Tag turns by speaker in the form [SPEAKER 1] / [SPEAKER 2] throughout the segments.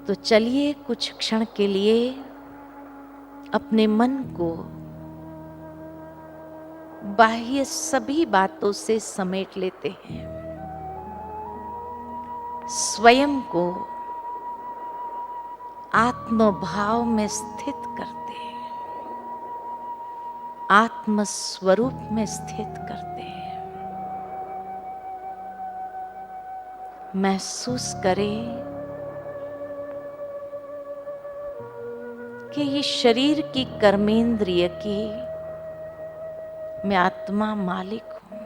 [SPEAKER 1] तो चलिए कुछ क्षण के लिए अपने मन को बाह्य सभी बातों से समेट लेते हैं। स्वयं को आत्मभाव में स्थित करते हैं, आत्म स्वरूप में स्थित करते हैं। महसूस करें कि ये शरीर की कर्मेंद्रिय की मैं आत्मा मालिक हूं।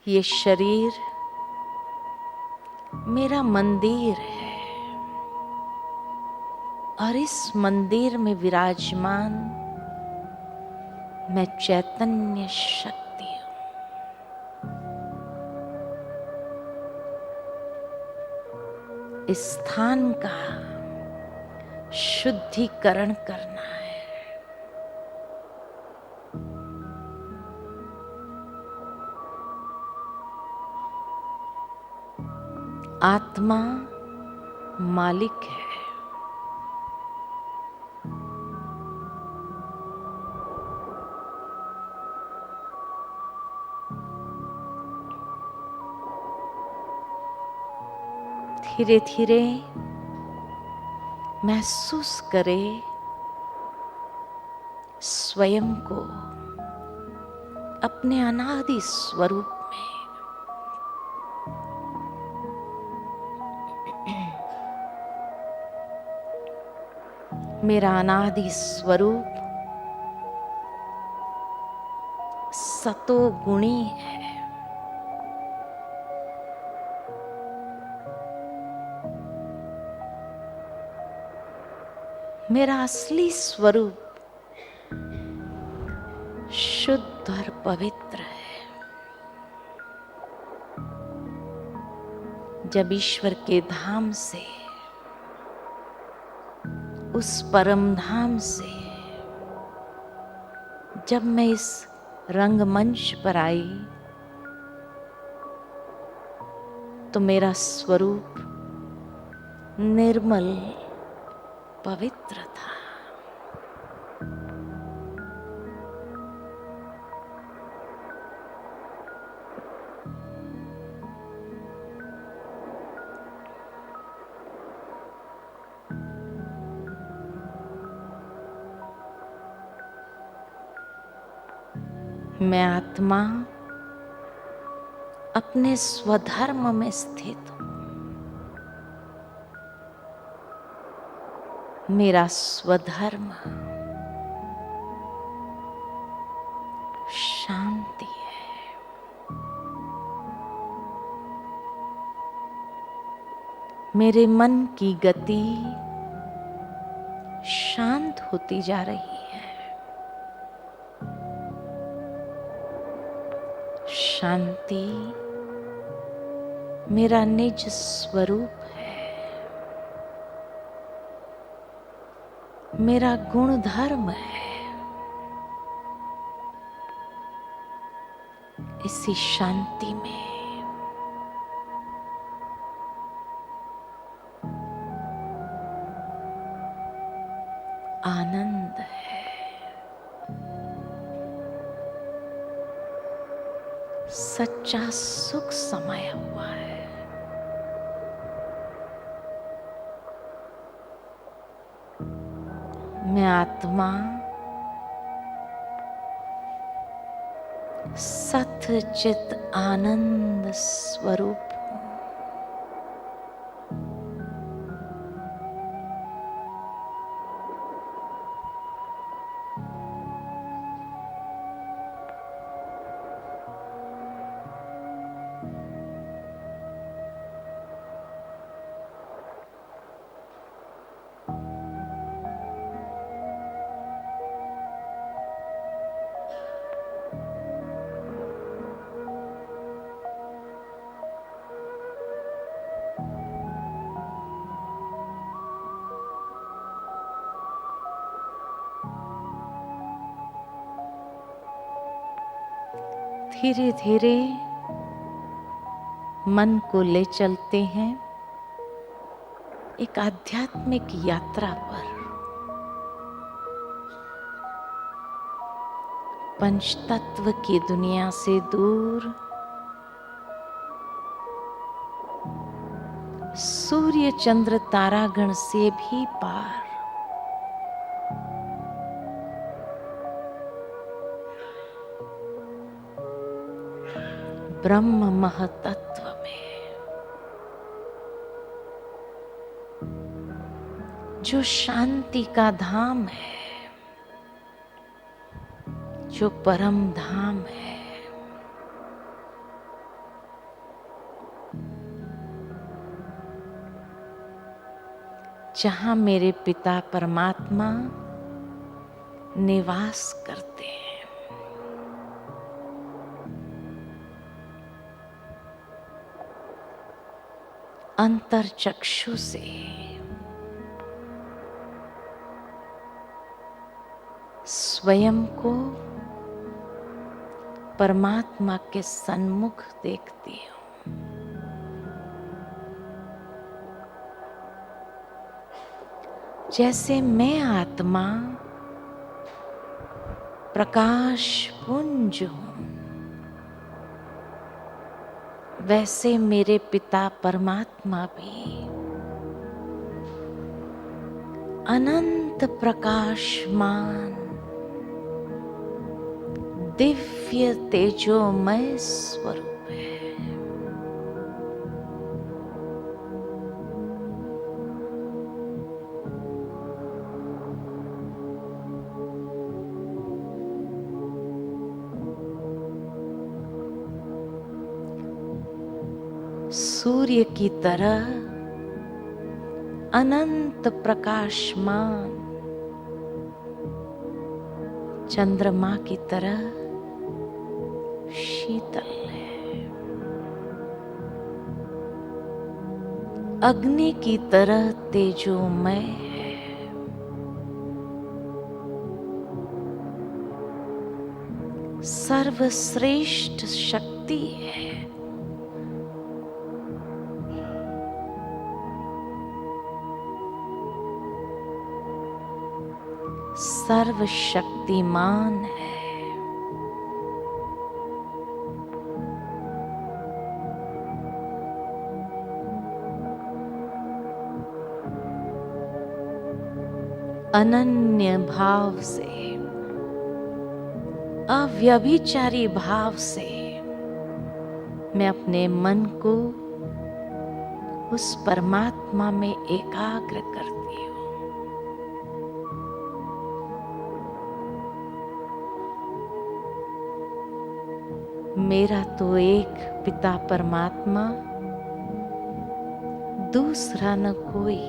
[SPEAKER 1] ये शरीर मेरा मंदिर है और इस मंदिर में विराजमान मैं चैतन्य शक्ति हूं। इस स्थान का शुद्धिकरण करना है। आत्मा मालिक है। धीरे धीरे महसूस करें स्वयं को अपने अनादि स्वरूप में। मेरा अनादि स्वरूप सतोगुणी है। मेरा असली स्वरूप शुद्ध और पवित्र है। जब ईश्वर के धाम से, उस परम धाम से जब मैं इस रंगमंच पर आई तो मेरा स्वरूप निर्मल पवित्र था। मैं आत्मा अपने स्वधर्म में स्थित हूं। मेरा स्वधर्म शांति है। मेरे मन की गति शांत होती जा रही है। शांति मेरा निज स्वरूप है, मेरा गुण धर्म है। इसी शांति में आनंद है। सच्चा सुख समाया हुआ है। मैं आत्मा सत चित आनंद स्वरूप हूं। धीरे धीरे मन को ले चलते हैं एक आध्यात्मिक यात्रा पर। पंचतत्व की दुनिया से दूर, सूर्य चंद्र तारागण से भी पार, ब्रह्म महतत्व में, जो शांति का धाम है, जो परम धाम है। जहां मेरे पिता परमात्मा निवास करते हैं। अंतर चक्षु से स्वयं को परमात्मा के सन्मुख देखती हूँ। जैसे मैं आत्मा प्रकाश पुंज हूँ, वैसे मेरे पिता परमात्मा भी अनंत प्रकाशमान दिव्य तेजोमय स्वरूप है। सूर्य की तरह अनंत प्रकाशमान, चंद्रमा की तरह शीतल है, अग्नि की तरह तेजोमय है, सर्वश्रेष्ठ शक्ति है। सर्वशक्तिमान है। अनन्य भाव से, अव्यभिचारी भाव से मैं अपने मन को उस परमात्मा में एकाग्र करती हूँ। मेरा तो एक पिता परमात्मा, दूसरा न कोई।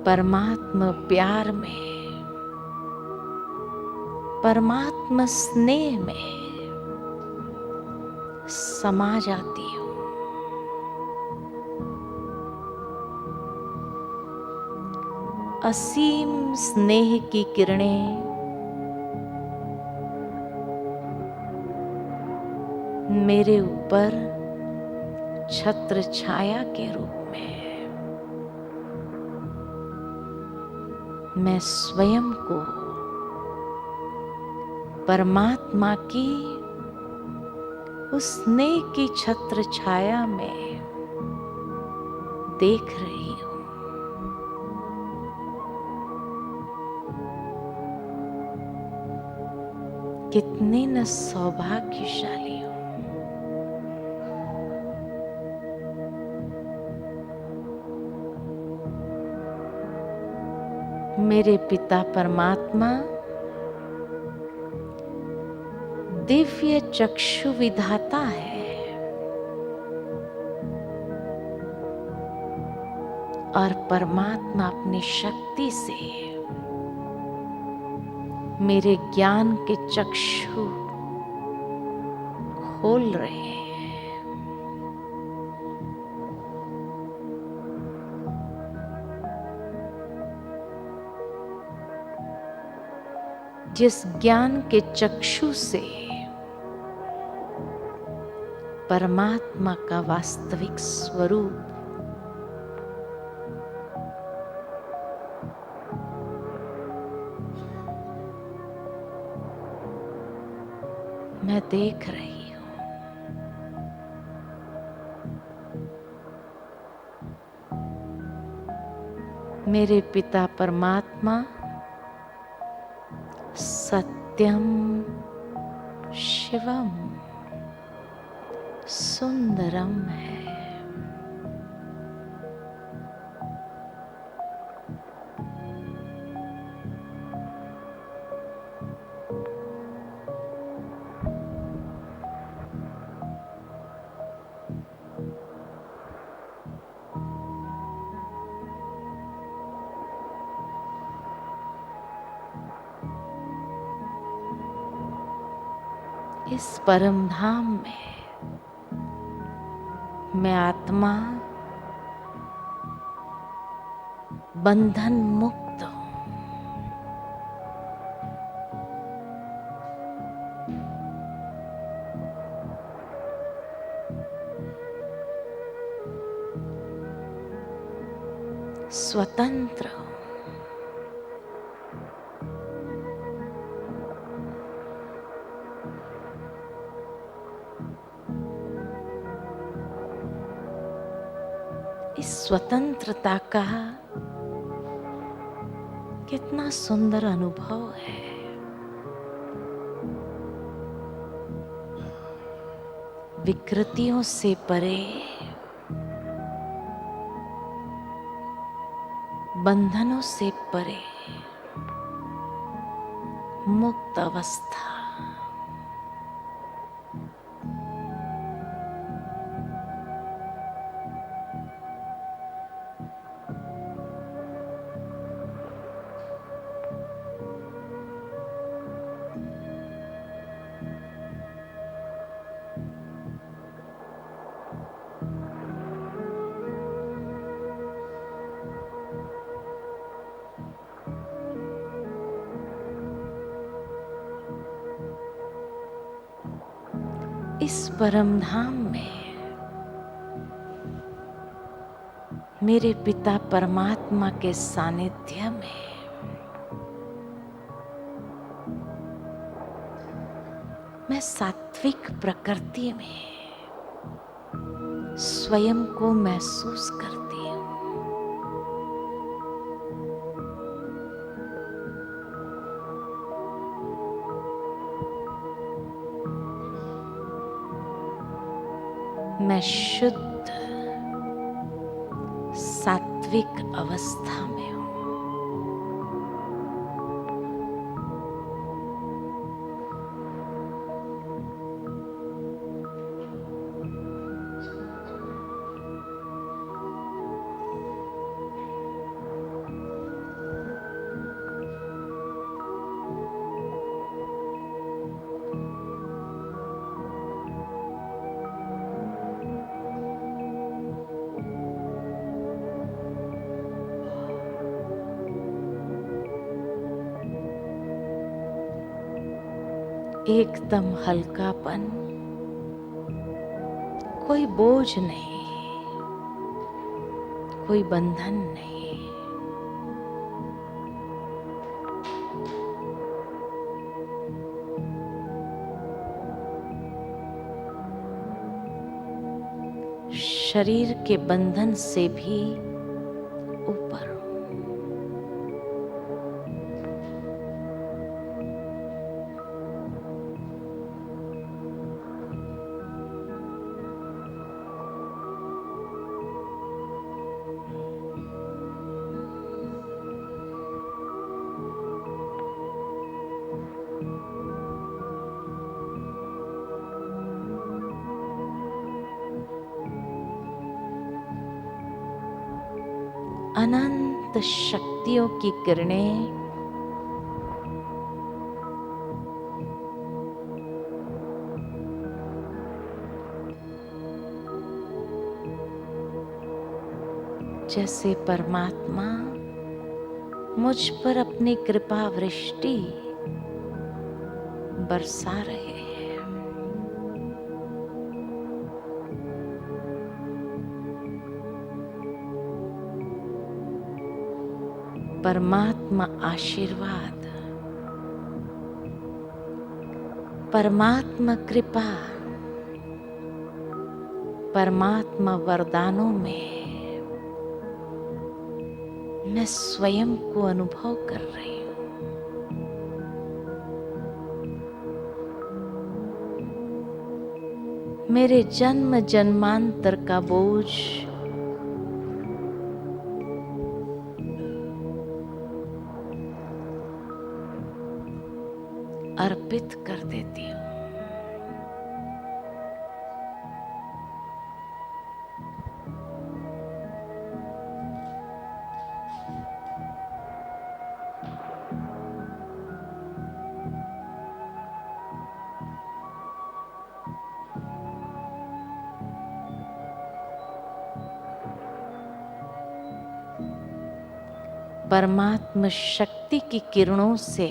[SPEAKER 1] परमात्मा प्यार में, परमात्मा स्नेह में समा जाती हूँ। असीम स्नेह की किरणें मेरे ऊपर छत्र छाया के रूप में, मैं स्वयं को परमात्मा की उस स्नेह की छत्र छाया में देख रही हूँ। कितने न सौभाग्यशाली हूँ। मेरे पिता परमात्मा दिव्य चक्षु विधाता है और परमात्मा अपनी शक्ति से मेरे ज्ञान के चक्षु खोल रहे हैं। जिस ज्ञान के चक्षु से परमात्मा का वास्तविक स्वरूप मैं देख रही हूं, मेरे पिता परमात्मा सत्यम शिवम सुंदरम है। इस परम धाम में मैं आत्मा बंधन मुक्त हूं। स्वतंत्र हूं। इस स्वतंत्रता का कितना सुंदर अनुभव है। विकृतियों से परे, बंधनों से परे मुक्त अवस्था। इस परम धाम में मेरे पिता परमात्मा के सानिध्य में मैं सात्विक प्रकृति में स्वयं को महसूस करती हूँ। मैं शुद्ध सात्विक अवस्था में हूँ। एकदम हल्कापन, कोई बोझ नहीं, कोई बंधन नहीं। शरीर के बंधन से भी ऊपर। अनंत शक्तियों की किरणें जैसे परमात्मा मुझ पर अपनी कृपा वृष्टि बरसा रहे हैं। परमात्मा आशीर्वाद, परमात्मा कृपा, परमात्मा वरदानों में मैं स्वयं को अनुभव कर रही हूँ। मेरे जन्म जन्मांतर का बोझ अर्पित कर देती हूँ। परमात्मा शक्ति की किरणों से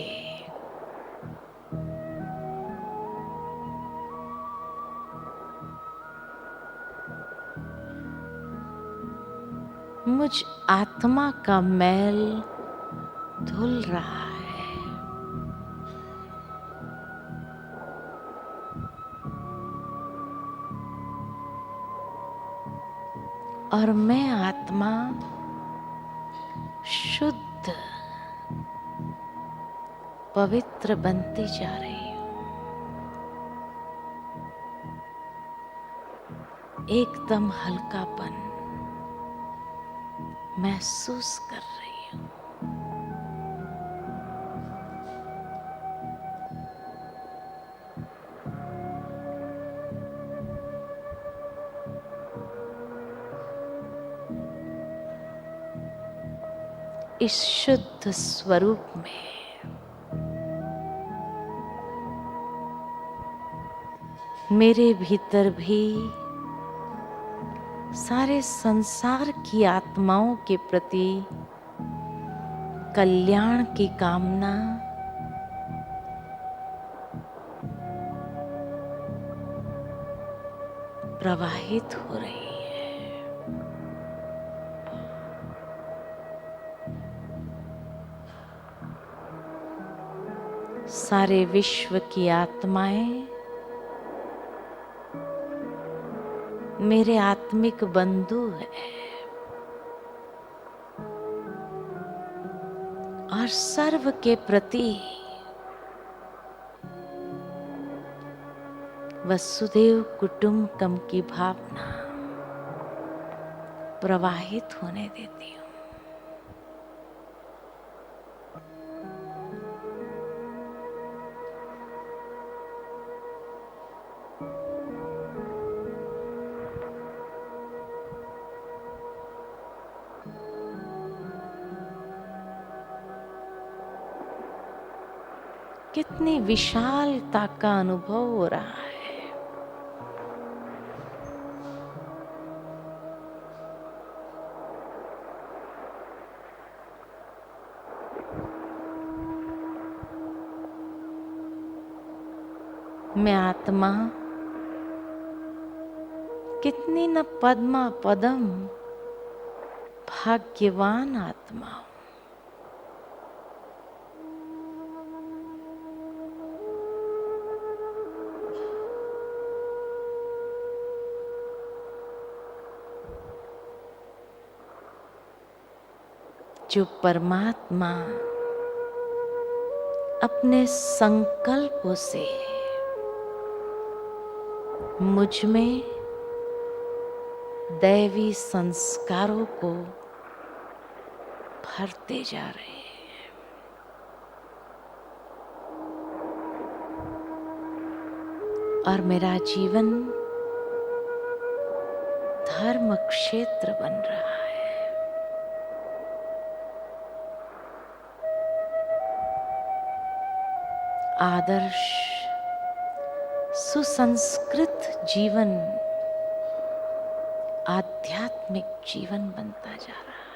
[SPEAKER 1] मुझ आत्मा का मैल धुल रहा है। और मैं आत्मा शुद्ध पवित्र बनती जा रही हूँ। एकदम हल्कापन महसूस कर रही हूँ। इस शुद्ध स्वरूप में मेरे भीतर भी सारे संसार की आत्माओं के प्रति कल्याण की कामना प्रवाहित हो रही है। सारे विश्व की आत्माएं मेरे आत्मिक बंधु हैं और सर्व के प्रति वसुदेव कुटुंबकम की भावना प्रवाहित होने देती हूँ। कितनी विशालता का अनुभव हो रहा है। मैं आत्मा कितनी न पद्मा पदम भाग्यवान आत्मा हूं। जो परमात्मा अपने संकल्पों से मुझ में दैवी संस्कारों को भरते जा रहे हैं। और मेरा जीवन धर्म क्षेत्र बन रहा है। आदर्श सुसंस्कृत जीवन आध्यात्मिक जीवन बनता जा रहा है।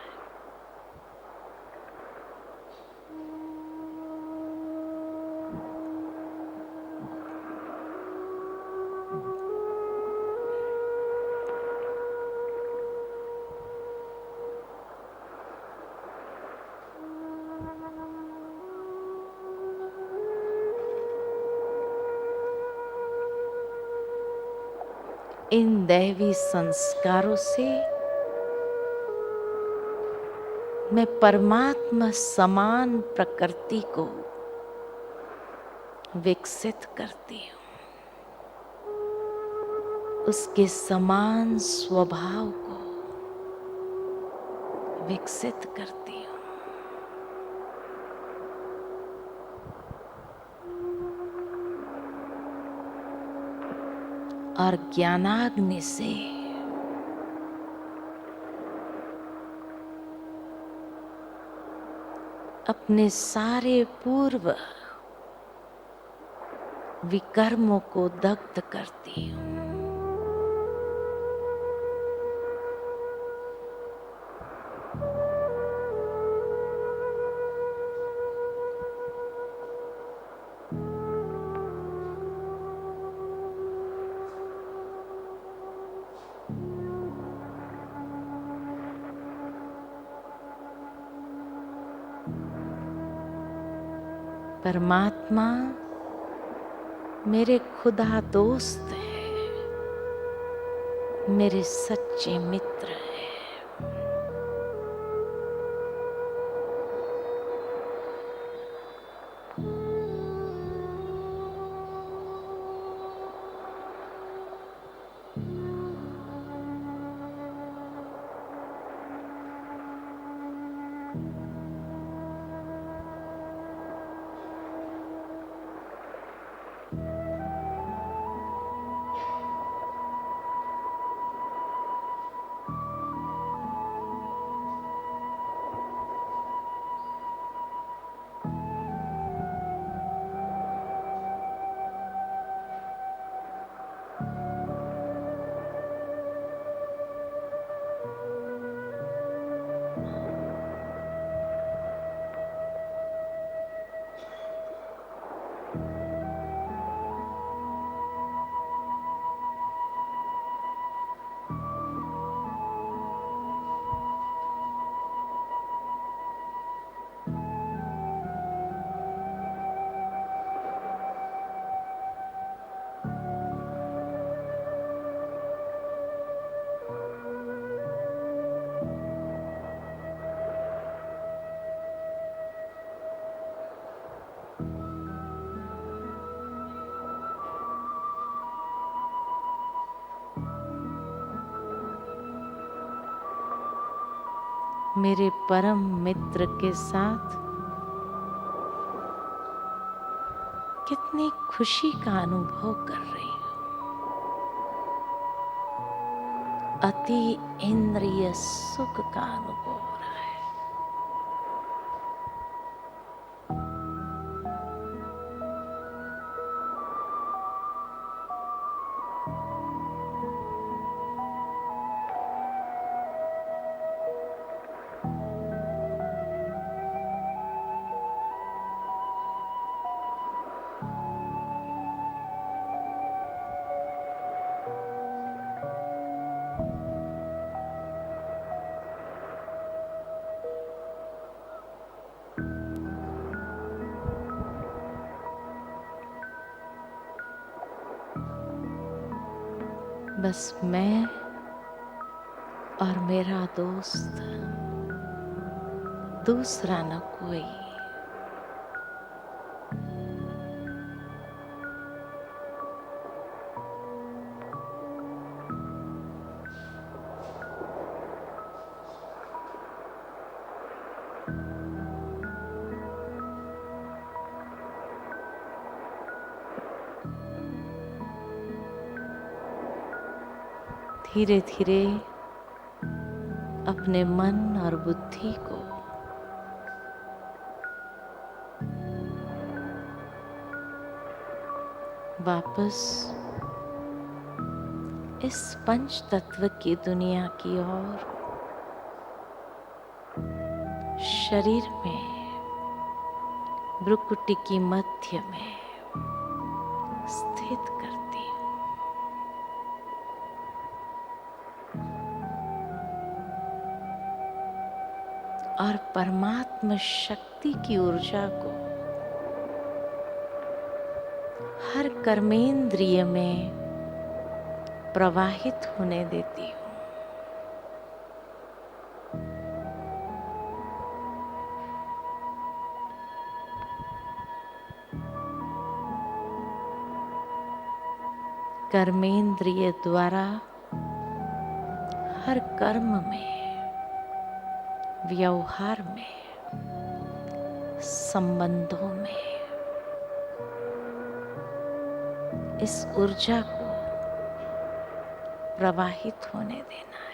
[SPEAKER 1] इन दैवी संस्कारों से मैं परमात्मा समान प्रकृति को विकसित करती हूँ, उसके समान स्वभाव को विकसित करती हूँ। और ज्ञानाग्नि से अपने सारे पूर्व विकर्मों को दग्ध करती हूँ। परमात्मा मेरे खुदा दोस्त है, मेरे सच्चे मित्र हैं। मेरे परम मित्र के साथ कितनी खुशी का अनुभव कर रही हूँ। अति इंद्रिय सुख का अनुभव हो रहा है। बस मैं और मेरा दोस्त, दूसरा न कोई। धीरे धीरे अपने मन और बुद्धि को वापस इस पंच तत्व की दुनिया की ओर, शरीर में भ्रुकुटी की मध्य में स्थित करती हूँ। और परमात्मा शक्ति की ऊर्जा को हर कर्मेंद्रिय में प्रवाहित होने देती हूँ। कर्मेंद्रिय द्वारा हर कर्म में, व्यवहार में, संबंधों में इस ऊर्जा को प्रवाहित होने देना है।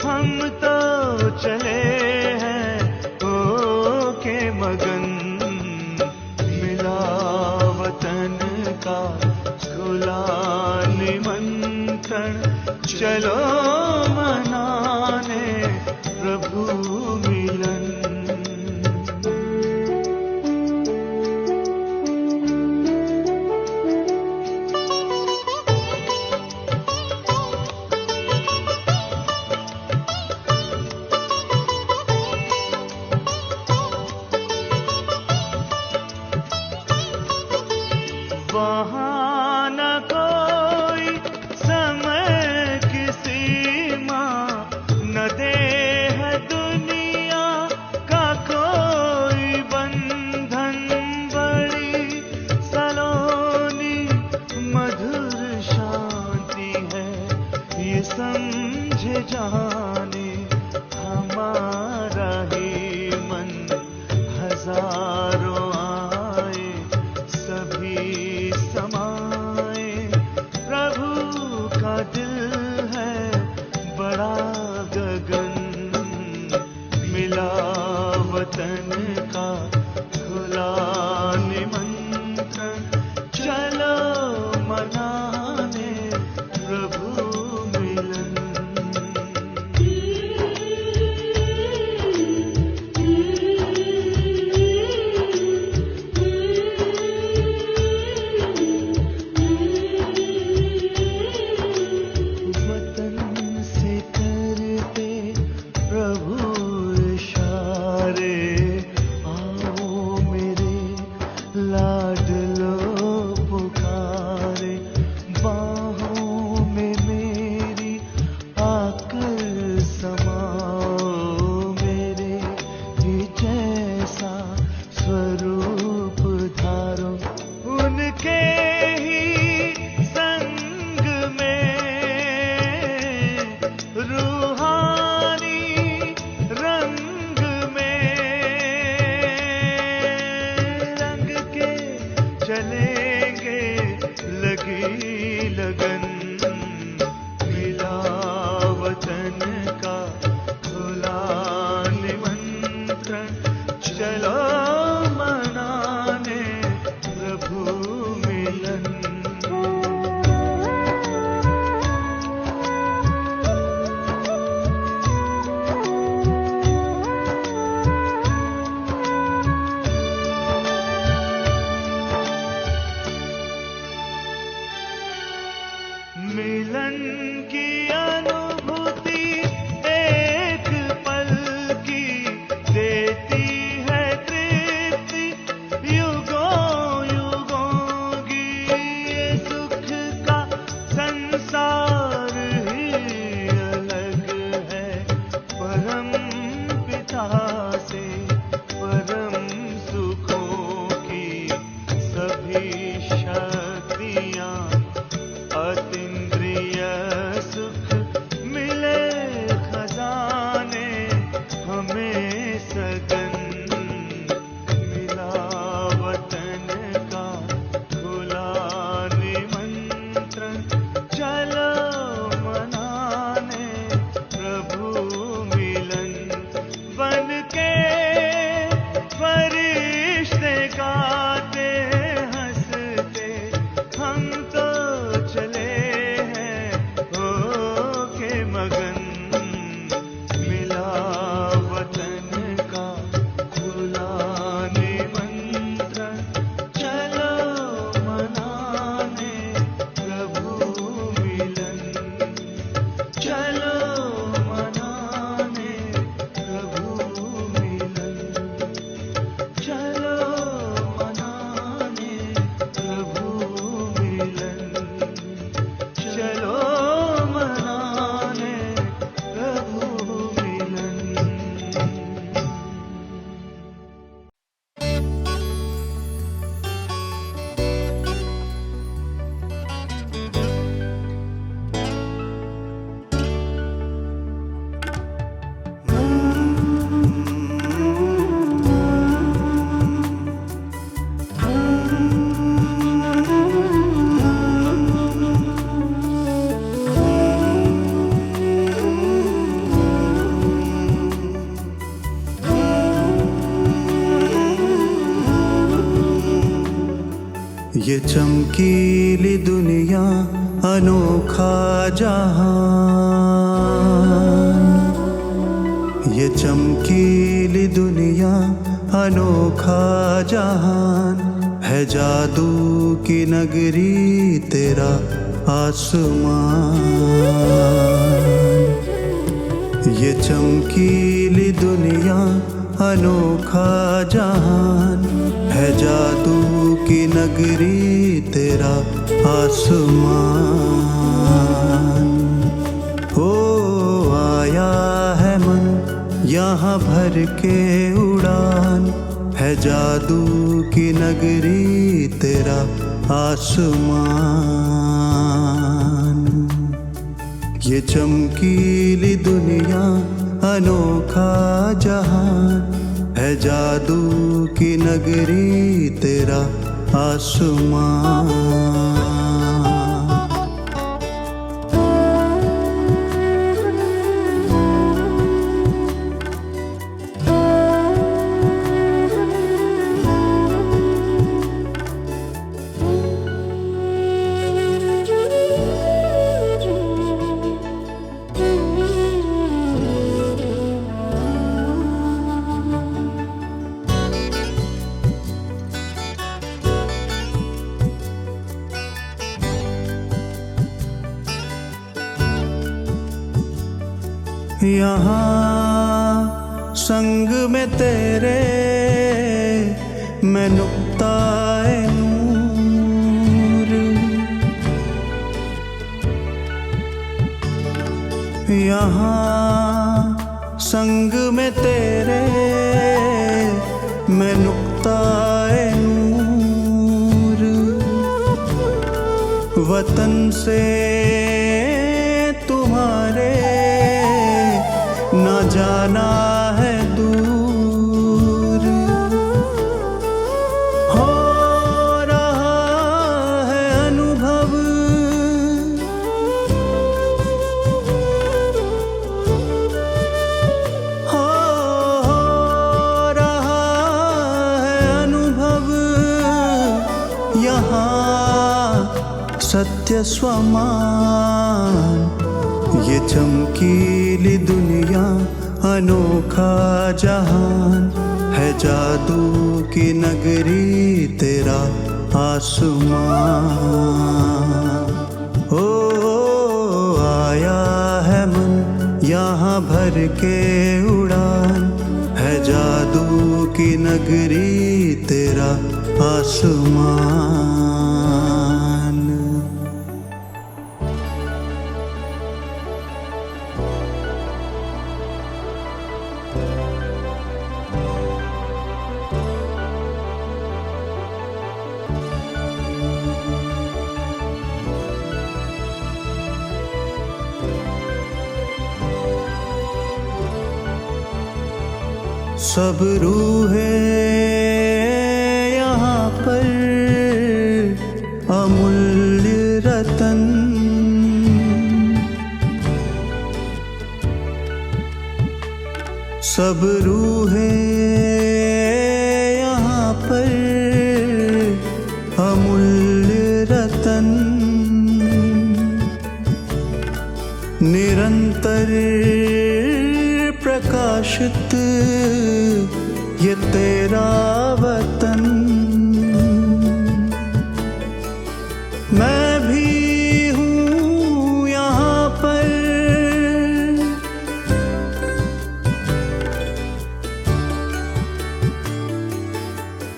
[SPEAKER 2] हम तो चले हैं हो के मगर। वतन का खुला निमंत्रण, चलो मनाने प्रभु मिलन। वतन से करते प्रभु इशारे, आओ मेरे लाडलो पुकारे, बाहों में मेरी आकर समाओ, मेरे ही जैसा स्वरूप धारो, उनके ही संग में रूहानी रंग में रंग के चलेंगे लगी लगन, मिला वतन का खुला निमंत्रण, चलो मनाने प्रभु मिलन। मिलन की अनुभूति एक पल की देती है तृप्ति युगों युगों की, ये सुख का संसार ही अलग है परम पिता से, परम सुखों की सभी शक्तियाँ अतीन्द्रिय सुख मिले खजाने हमें सगन, मिला वतन का खुला निमंत्रण, चलो मनाने प्रभु मिलन। बन के फरिश्ते गाते हंसते हम तो चले हैं हो के मगन, मिला वतन का खुला निमंत्रण, चलो मनाने प्रभु मिलन, चलो मनाने प्रभु मिलन, चलो मनाने प्रभु मिलन, चलो मनाने प्रभु मिलन।
[SPEAKER 3] ये चमकीली दुनिया अनोखा जहान, ये चमकीली दुनिया अनोखा जहान, है जादू की नगरी तेरा आसमान। ये चमकीली दुनिया अनोखा जहान, है जादू की नगरी तेरा आसमान। ओ आया है मन यहाँ भर के उड़ान, है जादू की नगरी तेरा आसमान। ये चमकीली दुनिया अनोखा जहान, है जादू की नगरी तेरा आसमान। यहाँ संग में तेरे मैं नुक्ताए नूर, यहाँ संग में तेरे मैं नुक्ताए नूर, वतन से तुम्हारे न जाना है दूर, हो रहा है अनुभव हो रहा है अनुभव, यहाँ सत्य स्वमान ये चमकीली दुनिया अनोखा जहान है, जादू की नगरी तेरा आसमान। ओ आया है मन यहाँ भर के उड़ान, है जादू की नगरी तेरा आसमान। सब रूहें यहाँ पर अमूल्य रतन, सब रूहें यहाँ पर अमूल्य रतन, निरंतर प्रकाशित ये तेरा वतन। मैं भी हूँ यहाँ पर,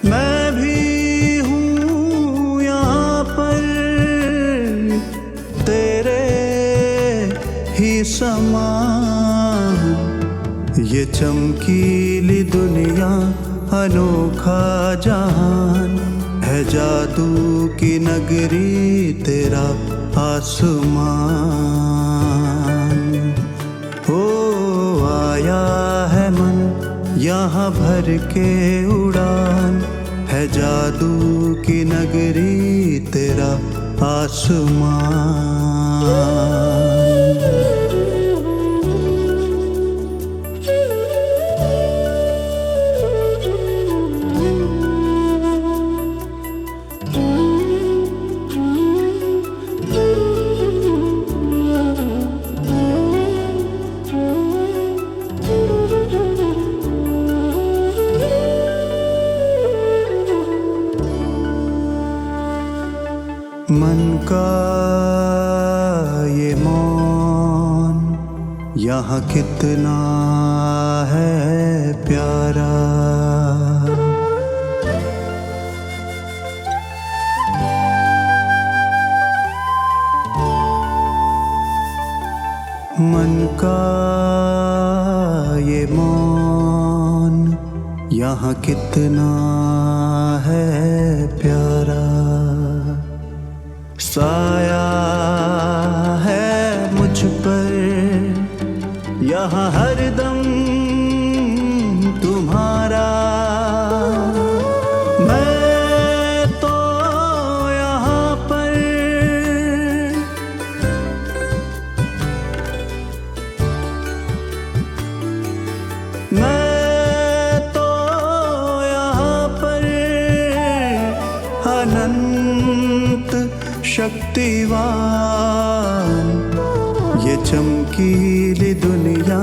[SPEAKER 3] मैं भी हूँ यहाँ पर तेरे ही समान, ये चमकीली दुनिया अनोखा जहान है, जादू की नगरी तेरा आसमान। ओ आया है मन यहाँ भर के उड़ान, है जादू की नगरी तेरा आसमान। मन का ये मौन यहाँ कितना है प्यारा, मन का ये मौन यहाँ कितना है प्यारा, साया है मुझ पर यहाँ हरदम तुम्हारा, मैं तो यहाँ पर मैं तो यहाँ पर अनंत शक्तिवान, ये चमकीली दुनिया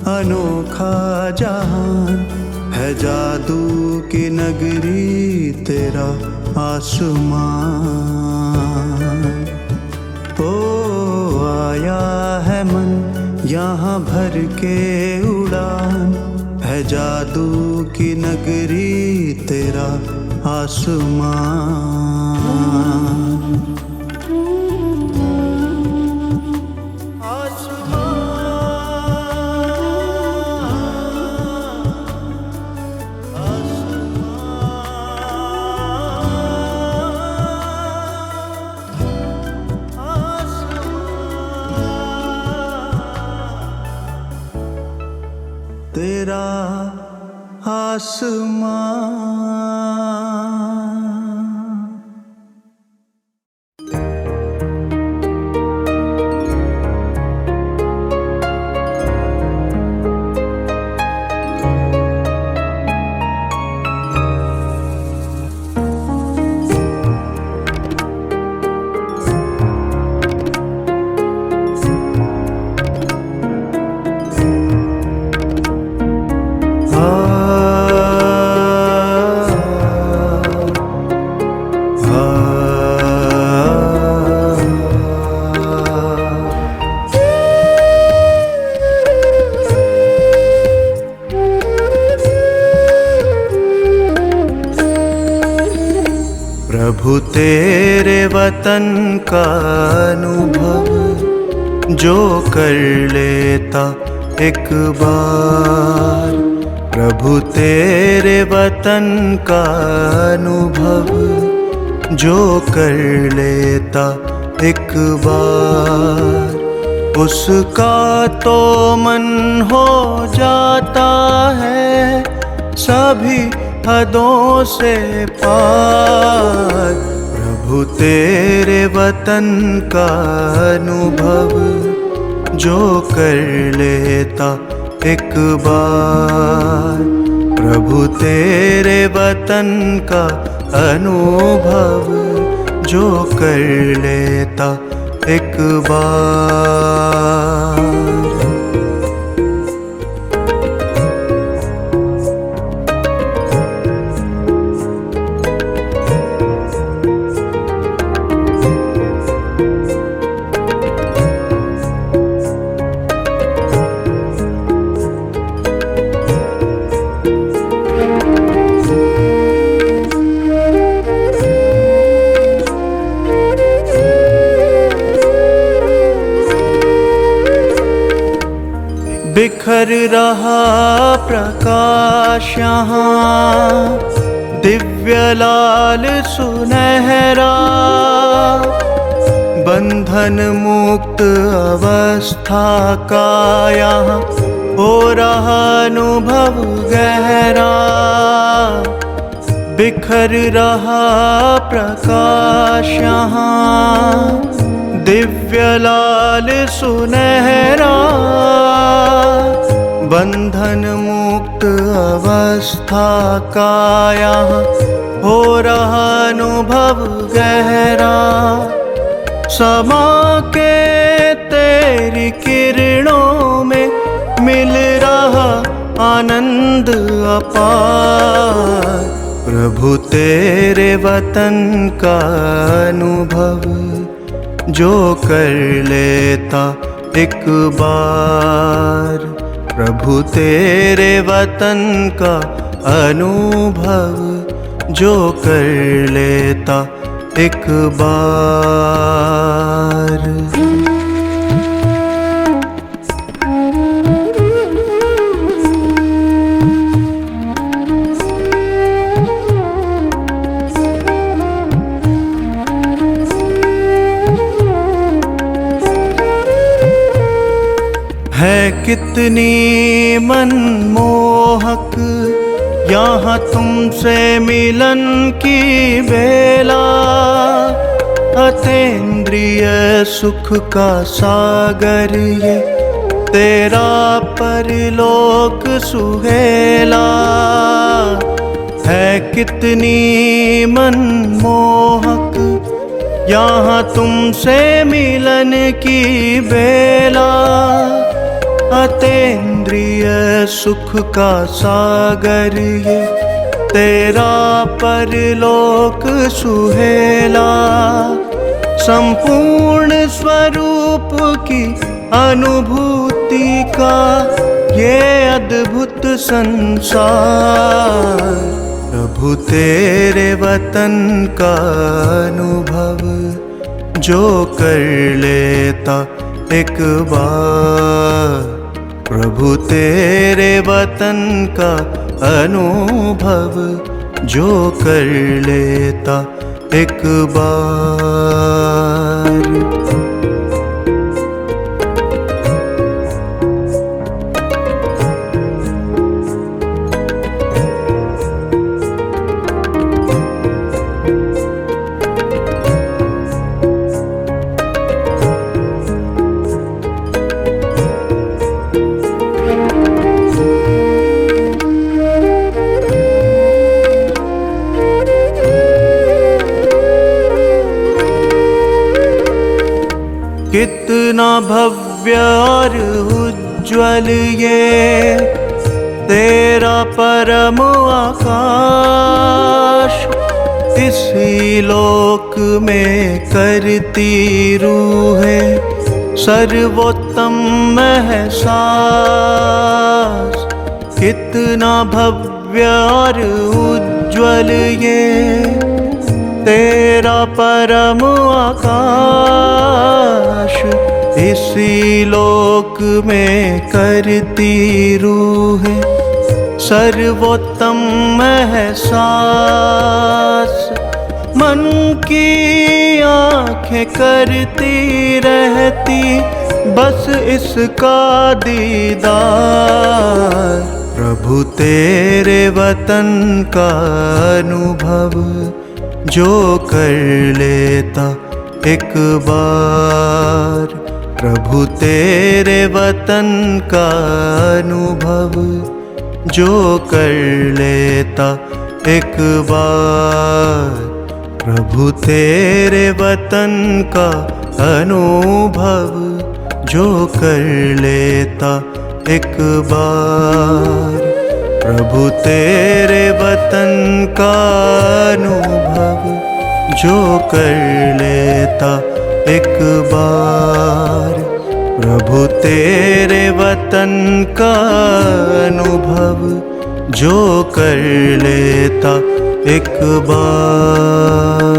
[SPEAKER 3] अनोखा जहान है, जादू की नगरी तेरा आसमान। ओ आया है मन यहाँ भर के उड़ान है जादू की नगरी तेरा आसमान। तेरा आसमान। प्रभु तेरे वतन का अनुभव जो कर लेता एक बार, प्रभु तेरे वतन का अनुभव जो कर लेता एक बार, उसका तो मन हो जाता है सभी हदों से पार। प्रभु तेरे वतन का अनुभव जो कर लेता एक बार, प्रभु तेरे वतन का अनुभव जो कर लेता एक बार। बिखर रहा प्रकाश यहाँ दिव्य लाल सुनहरा, बंधन मुक्त अवस्था का यहाँ हो रहा अनुभव गहरा। बिखर रहा प्रकाश यहाँ दिव्य लाल सुनहरा, बंधन मुक्त अवस्था का यहाँ हो रहा अनुभव गहरा। समा के तेरी किरणों में मिल रहा आनंद अपार, प्रभु तेरे वतन का अनुभव जो कर लेता एक बार, प्रभु तेरे वतन का अनुभव जो कर लेता एक बार। है कितनी मनमोहक यहाँ तुमसे मिलन की बेला, अतीन्द्रिय सुख का सागर ये तेरा परलोक सुहेला। है कितनी मनमोहक यहाँ तुमसे मिलन की बेला, अतीन्द्रिय सुख का सागर ये तेरा परलोक सुहेला। संपूर्ण स्वरूप की अनुभूति भक्ति का ये अद्भुत संसार, प्रभु तेरे वतन का अनुभव जो कर लेता एक बार, प्रभु तेरे वतन का अनुभव जो कर लेता एक बार। कितना भव्य और उज्ज्वल ये तेरा परम आकाश, इसी लोक में करती रूहें सर्वोत्तम एहसास। कितना भव्य और उज्ज्वल ये तेरा परम आकाश, इसी लोक में करती रूहें सर्वोत्तम एहसास। मन की आँखें करती रहती बस इसका दीदार, प्रभु तेरे वतन का अनुभव जो कर लेता एक बार, प्रभु तेरे वतन का अनुभव जो कर लेता एक बार, प्रभु तेरे वतन का अनुभव जो कर लेता एक बार, प्रभु तेरे वतन का अनुभव जो कर लेता एक बार, प्रभु तेरे वतन का अनुभव जो कर लेता एक बार।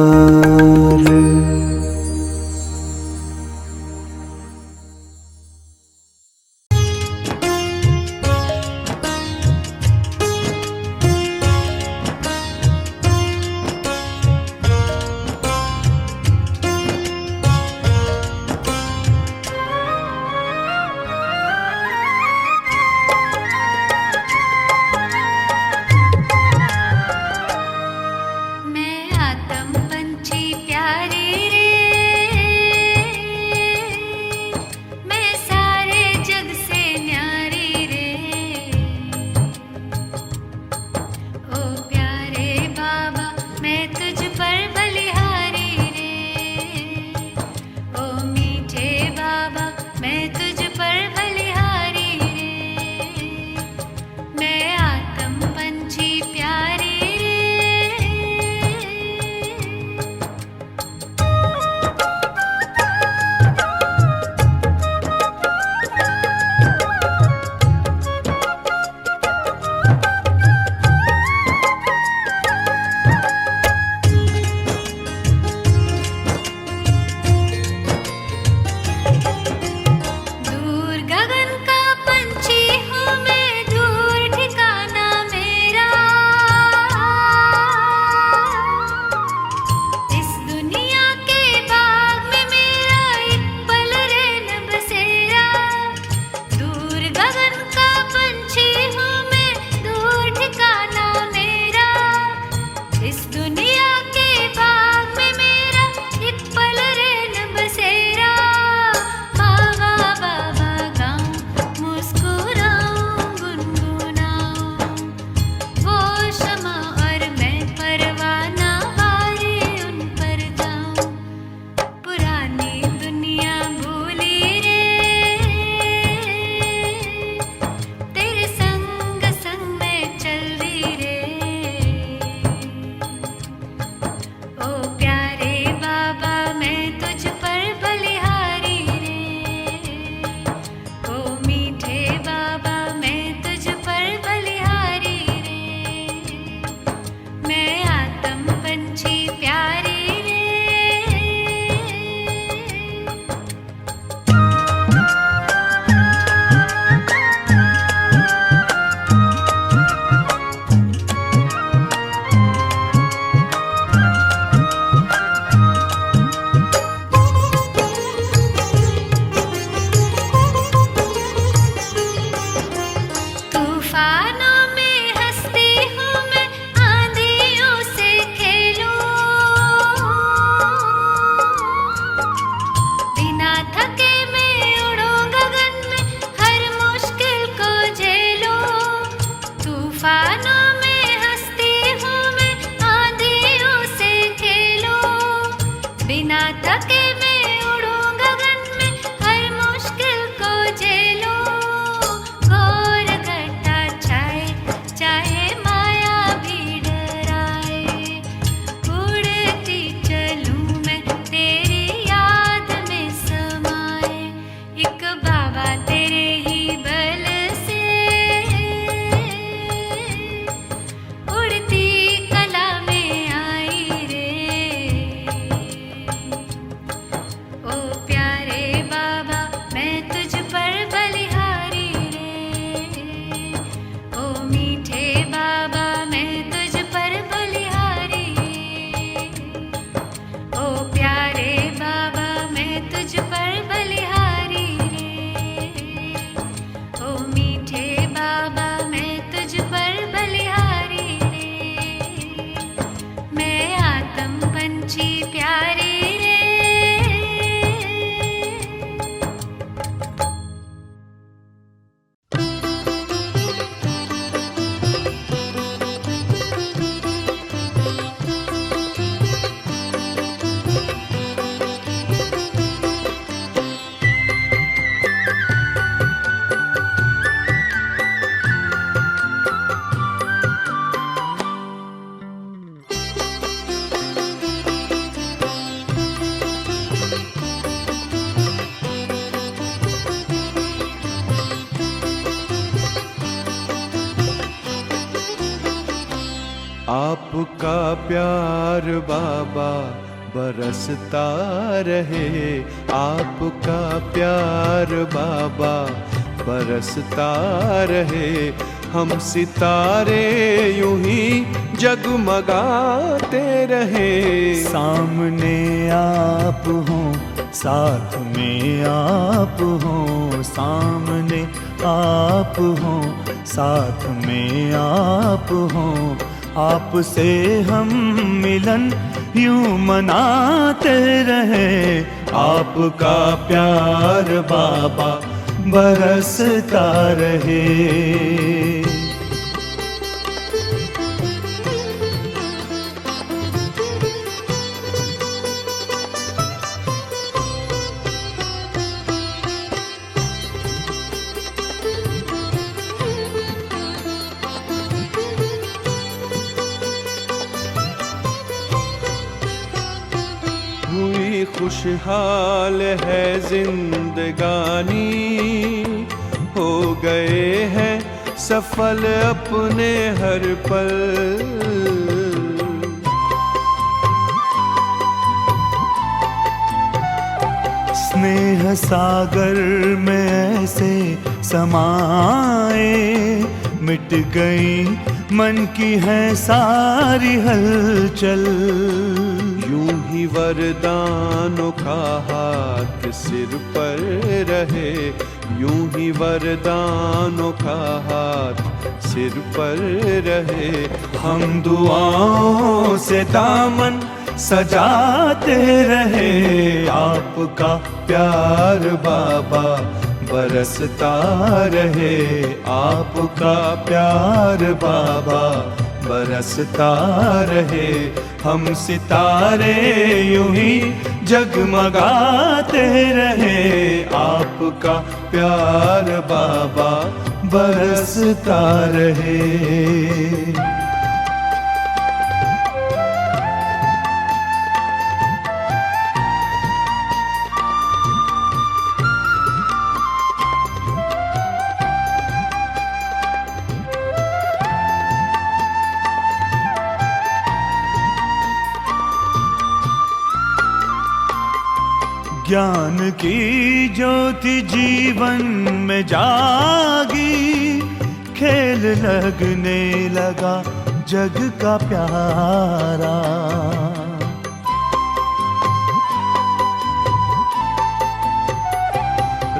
[SPEAKER 3] आपका प्यार बाबा बरसता रहे, आपका प्यार बाबा बरसता रहे। हम सितारे यूं ही जगमगाते रहे।
[SPEAKER 2] सामने आप हो, साथ में आप हो, सामने आप हो, साथ में आप हो। आपसे हम मिलन यूं मनाते रहे। आपका प्यार बाबा बरसता रहे।
[SPEAKER 3] हुई खुशहाल है जिंदगानी, हो गए हैं सफल अपने हर पल।
[SPEAKER 2] स्नेह सागर में ऐसे समाए, मिट गई मन की है सारी हलचल।
[SPEAKER 3] यूं ही वरदानों का हाथ सिर पर रहे, यूं ही वरदानों का हाथ सिर पर रहे।
[SPEAKER 2] हम दुआओं से दामन सजाते रहे। आपका प्यार बाबा बरसता रहे। आपका प्यार बाबा बरसता रहे। हम सितारे यूं ही जगमगाते रहे। आपका प्यार बाबा बरसता रहे। ज्ञान की ज्योति जीवन में जागी, खेल लगने लगा जग का प्यारा।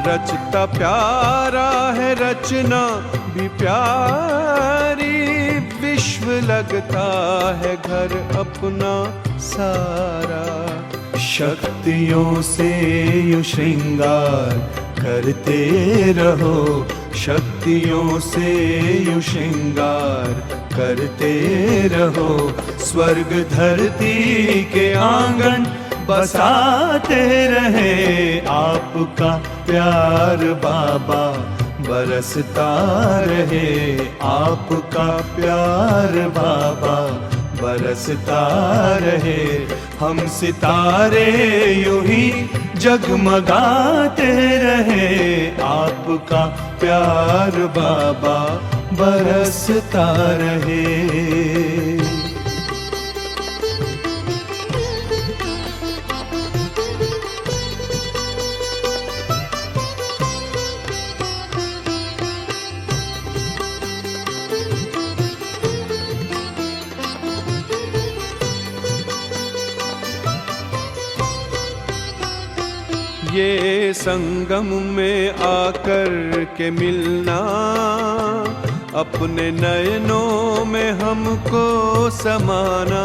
[SPEAKER 3] रचता प्यारा है रचना भी प्यारी, विश्व लगता है घर अपना सारा।
[SPEAKER 2] शक्तियों से यू श्रृंगार करते रहो, शक्तियों से यू श्रृंगार करते रहो। स्वर्ग धरती के आंगन बसाते रहे। आपका प्यार बाबा बरसता रहे। आपका प्यार बाबा बरसता रहे। हम सितारे यूं ही जगमगाते रहे। आपका प्यार बाबा बरसता रहे।
[SPEAKER 3] ये संगम में आकर के मिलना, अपने नयनों में हमको समाना।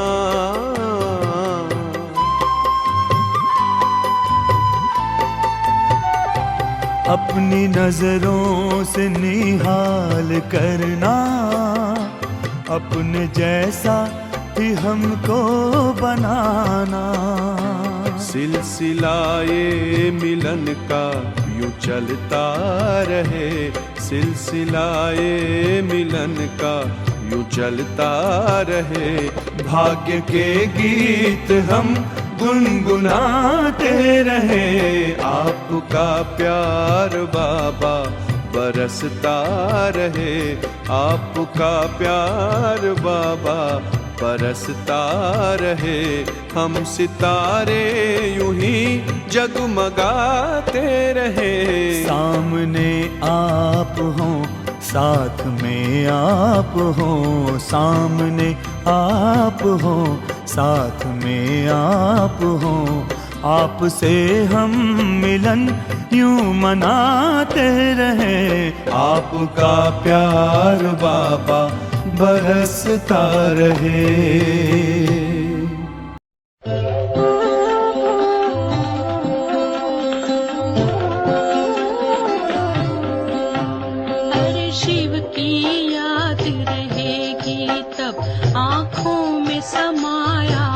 [SPEAKER 2] अपनी नजरों से निहाल करना, अपने जैसा ही हमको बनाना।
[SPEAKER 3] सिलसिलाए मिलन का यूं चलता रहे। सिलसिलाए मिलन का यूं चलता रहे।
[SPEAKER 2] भाग्य के गीत हम गुनगुनाते रहे।
[SPEAKER 3] आपका प्यार बाबा बरसता रहे। आपका प्यार बाबा
[SPEAKER 2] बरसता रहे, हम सितारे यूं ही जगमगाते रहे।
[SPEAKER 3] सामने आप हो, साथ में आप हो, सामने आप हो, साथ में आप हो। आपसे हम मिलन यूं मनाते रहे, आपका प्यार बाबा बरसता रहे।
[SPEAKER 4] शिव की याद रहेगी तब आँखों में समाया